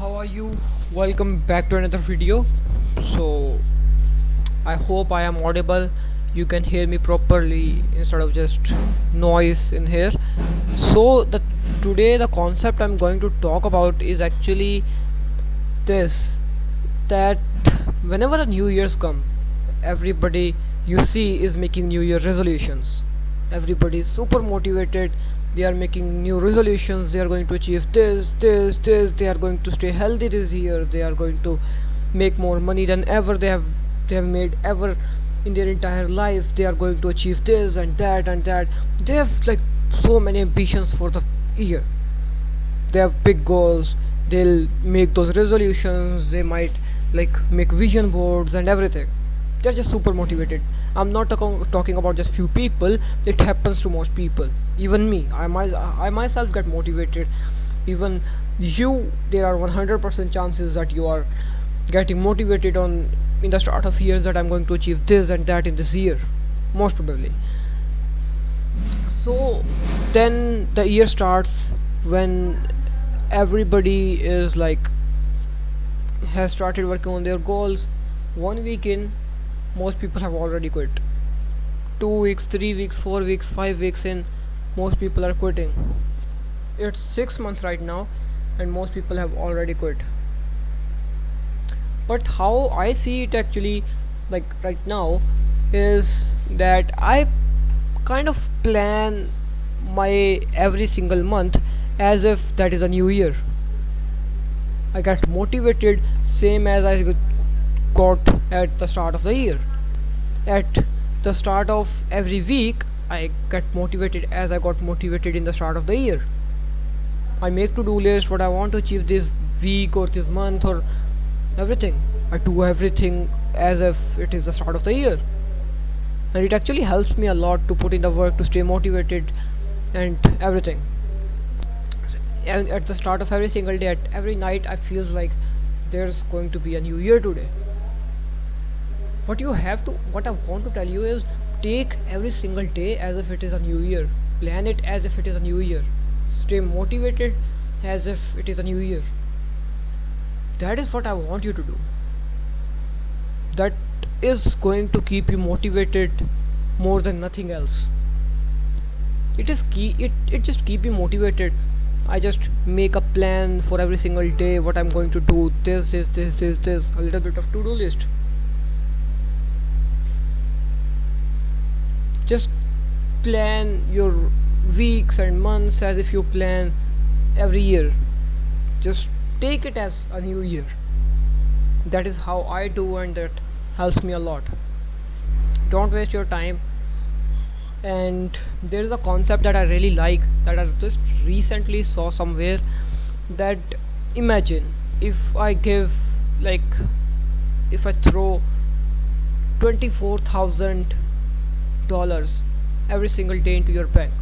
how are you? Welcome back to another video. So I hope I am audible. You can hear me properly instead of just noise in here. So the today the concept I'm going to talk about is actually this, that whenever a new year's come, everybody you see is making new year resolutions. Everybody is super motivated. They are making new resolutions. They are going to achieve this. They are going to stay healthy this year. They are going to make more money than ever they have made ever in their entire life. They are going to achieve this and that and that. They have like so many ambitions for the year. They have big goals. They'll make those resolutions. They might like make vision boards and everything. They're just super motivated. I'm not talking about just few people. It happens to most people, even me. I myself get motivated. Even you, there are 100% chances that you are getting motivated on in the start of years that I'm going to achieve this and that in this year, most probably. So then the year starts when everybody is like has started working on their goals. 1 week in, most people have already quit. 2 weeks, 3 weeks, 4 weeks, 5 weeks in, most people are quitting. It's 6 months right now, and most people have already quit. But how I see it actually, like right now, is that I kind of plan my every single month as if that is a new year. I get motivated same as I got at the start of the year. At the start of every week, I get motivated as I got motivated in the start of the year. I make to do list what I want to achieve this week or this month or everything. I do everything as if it is the start of the year. And it actually helps me a lot to put in the work to stay motivated and everything. And at the start of every single day, at every night, I feels like there's going to be a new year today. What I want to tell you is, take every single day as if it is a new year. Plan it as if it is a new year. Stay motivated as if it is a new year. That is what I want you to do. That is going to keep you motivated more than nothing else. It just keep you motivated. I just make a plan for every single day what I'm going to do, this, a little bit of to-do list. Just plan your weeks and months as if you plan every year. Just take it as a new year. That is how I do, and that helps me a lot. Don't waste your time. And there is a concept that I really like, that I just recently saw somewhere, that imagine if I give like if I throw $24,000 every single day into your bank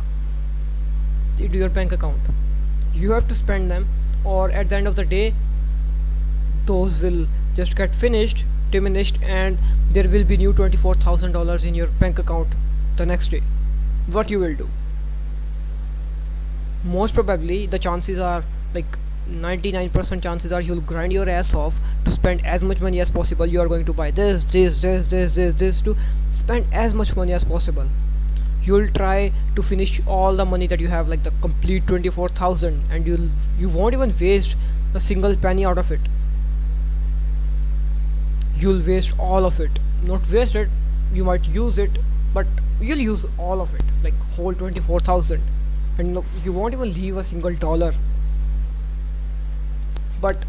account. You have to spend them, or at the end of the day, those will just get diminished, and there will be new $24,000 in your bank account the next day. What you will do? Most probably, the chances are like 99% chances are you'll grind your ass off to spend as much money as possible. You are going to buy this to spend as much money as possible. You'll try to finish all the money that you have, like the complete 24,000, and you won't even waste a single penny out of it. You'll waste all of it. Not waste it, you might use it, but you'll use all of it, like whole 24,000, and no, you won't even leave a single dollar. But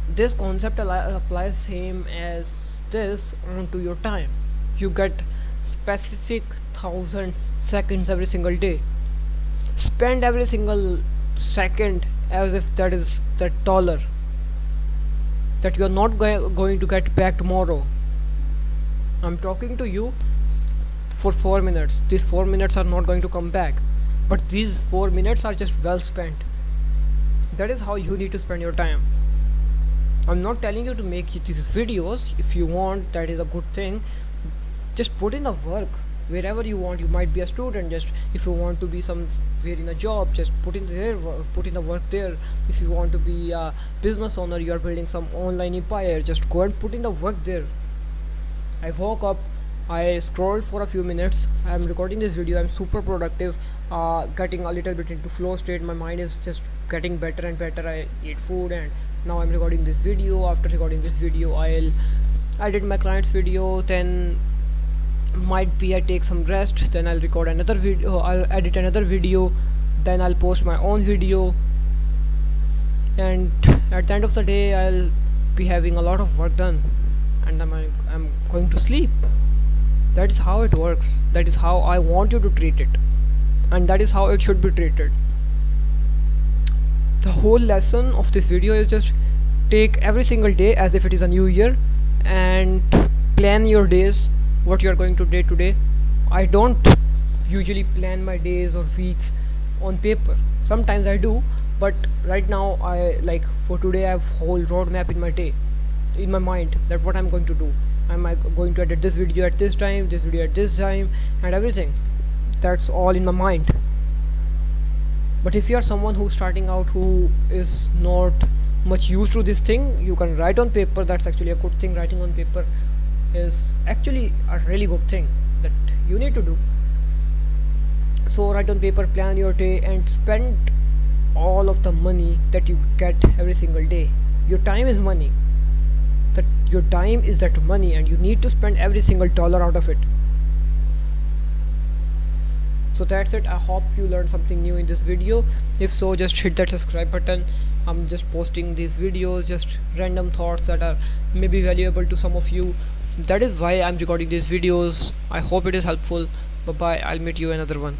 this concept applies same as this onto your time. You get specific 1,000 seconds every single day. Spend every single second as if that is that dollar that you are not going to get back tomorrow. I'm talking to you for 4 minutes. These 4 minutes are not going to come back, but these 4 minutes are just well spent. That is how you need to spend your time. I'm not telling you to make these videos. If you want, that is a good thing. Just put in the work. wherever you want. You might be a student, just if you want to be somewhere in a job, just put in put in the work there. If you want to be a business owner, you are building some online empire, just go and put in the work there. I woke up, I scrolled for a few minutes, I'm recording this video, I'm super productive, getting a little bit into flow state, my mind is just getting better and better. I eat food and now I'm recording this video. After recording this video, I'll edit my client's video, then might be I take some rest, then I'll record another video, I'll edit another video, then I'll post my own video, and at the end of the day I'll be having a lot of work done, and I'm going to sleep. That is how it works. That is how I want you to treat it, and that is how it should be treated. The whole lesson of this video is just take every single day as if it is a new year and plan your days, what you are going to do today. I don't usually plan my days or weeks on paper. Sometimes I do, but right now I like for today I have whole roadmap in my day, in my mind, that what I'm going to do. Am I going to edit this video at this time, this video at this time, and everything. That's all in my mind. But if you are someone who's starting out, who is not much used to this thing, you can write on paper. That's actually a good thing. Writing on paper is actually a really good thing that you need to do. So write on paper, plan your day, and spend all of the money that you get every single day. Your time is money. That your time is that money, and you need to spend every single dollar out of it. So that's it. I hope you learned something new in this video. If so, just hit that subscribe button. I'm just posting these videos, just random thoughts that are maybe valuable to some of you. That is why I'm recording these videos. I hope it is helpful. Bye bye. I'll meet you in another one.